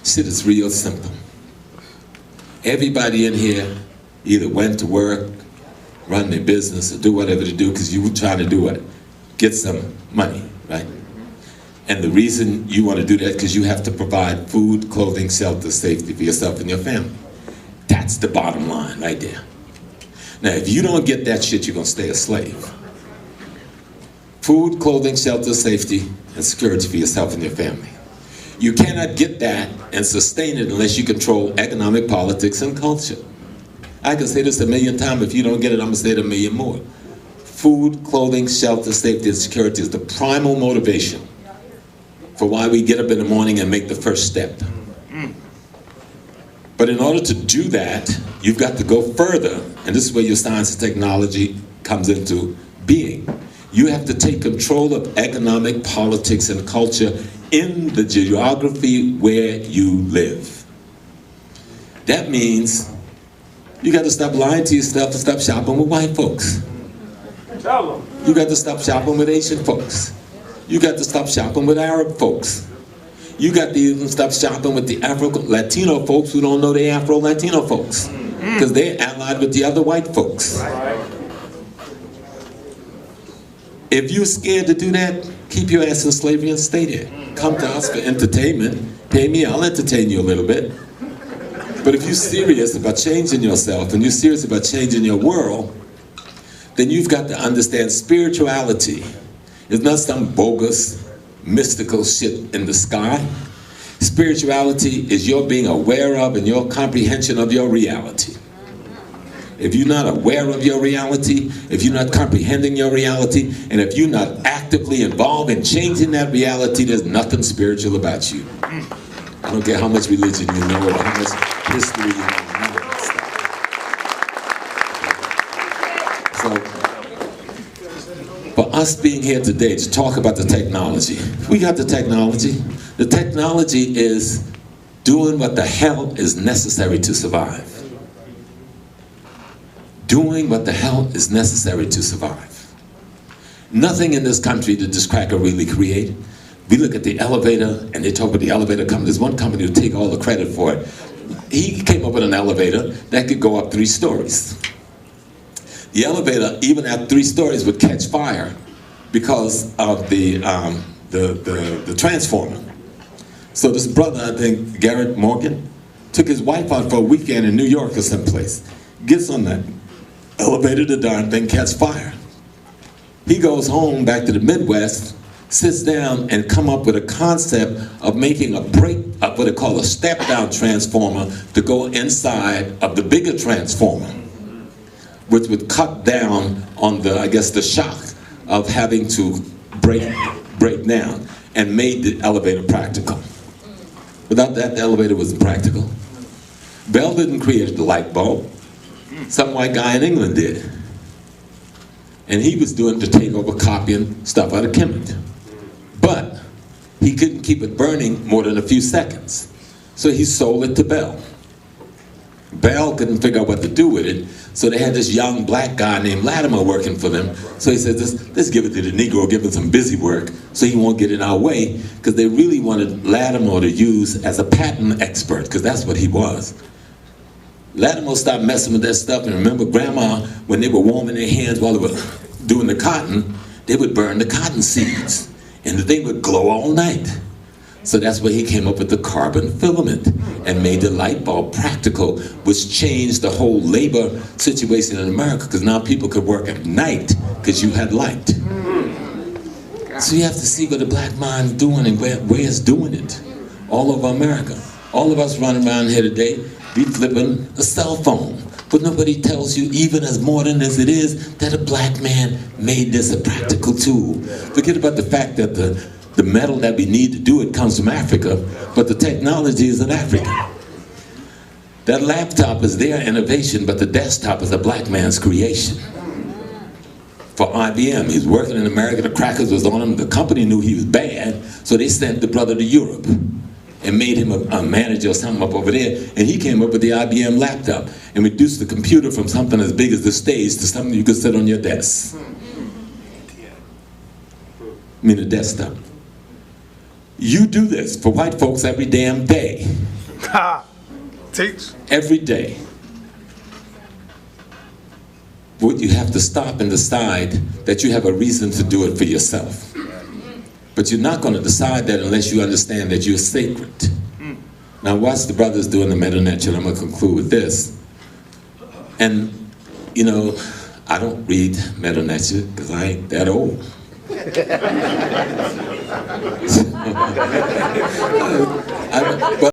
Shit is real simple. Everybody in here either went to work, run their business, or do whatever to do because you were trying to do what? Get some money, right? And the reason you want to do that is because you have to provide food, clothing, shelter, safety for yourself and your family. That's the bottom line right there. Now, if you don't get that shit, you're going to stay a slave. Food, clothing, shelter, safety, and security for yourself and your family. You cannot get that and sustain it unless you control economic, politics, and culture. I can say this a million times. If you don't get it, I'm going to say it a million more. Food, clothing, shelter, safety, and security is the primal motivation for why we get up in the morning and make the first step. But in order to do that, you've got to go further, and this is where your science and technology comes into being. You have to take control of economic, politics, and culture in the geography where you live. That means you got to stop lying to yourself and stop shopping with white folks. You got to stop shopping with Asian folks. You got to stop shopping with Arab folks. You got to even stop shopping with the Afro-Latino folks who don't know they're Afro-Latino folks, because they're allied with the other white folks. If you're scared to do that, keep your ass in slavery and stay there. Come to us for entertainment. Pay me, I'll entertain you a little bit. But if you're serious about changing yourself and you're serious about changing your world, then you've got to understand spirituality is not some bogus, mystical shit in the sky. Spirituality is your being aware of and your comprehension of your reality. If you're not aware of your reality, if you're not comprehending your reality, and if you're not actively involved in changing that reality, there's nothing spiritual about you. I don't care how much religion you know or how much history you know. None of that stuff. So, for us being here today to talk about the technology, we got the technology. The technology is doing what the hell is necessary to survive. Doing what the hell is necessary to survive. Nothing in this country did this cracker really create. We look at the elevator and they talk about the elevator company. There's one company who take all the credit for it. He came up with an elevator that could go up 3 stories. The elevator, even at 3 stories, would catch fire because of the transformer. So this brother, I think Garrett Morgan, took his wife out for a weekend in New York or someplace. Gets on that elevator, the darn thing catch fire. He goes home back to the Midwest, sits down and come up with a concept of making a what they call a step-down transformer to go inside of the bigger transformer, which would cut down on the, I guess, the shock of having to break down, and made the elevator practical. Without that, the elevator wasn't practical. Bell didn't create the light bulb. Some white guy in England did. And he was doing to take over copying stuff out of Kemet. But he couldn't keep it burning more than a few seconds. So he sold it to Bell. Bell couldn't figure out what to do with it, so they had this young black guy named Latimer working for them. So he said, let's give it to the Negro, give him some busy work so he won't get in our way, because they really wanted Latimer to use as a patent expert, because that's what he was. Latimer stopped messing with that stuff, and remember Grandma, when they were warming their hands while they were doing the cotton, they would burn the cotton seeds, and the thing would glow all night. So that's where he came up with the carbon filament and made the light bulb practical, which changed the whole labor situation in America, because now people could work at night because you had light. So you have to see what the black mind's doing and where it's doing it. All over America. All of us running around here today, be flipping a cell phone. But nobody tells you, even as modern as it is, that a black man made this a practical tool. Forget about the fact that the metal that we need to do it comes from Africa, but the technology is in Africa. That laptop is their innovation, but the desktop is a black man's creation. For IBM, he's working in America, the crackers was on him, the company knew he was bad, so they sent the brother to Europe and made him a manager or something up over there, and he came up with the IBM laptop and reduced the computer from something as big as the stage to something you could sit on your desk. I mean, a desktop. You do this for white folks every damn day. Teach. Every day. What you have to stop and decide that you have a reason to do it for yourself. But you're not going to decide that unless you understand that you're sacred. Now watch the brothers doing the Medu Neter, and I'm going to conclude with this. And, you know, I don't read Medu Neter because I ain't that old. But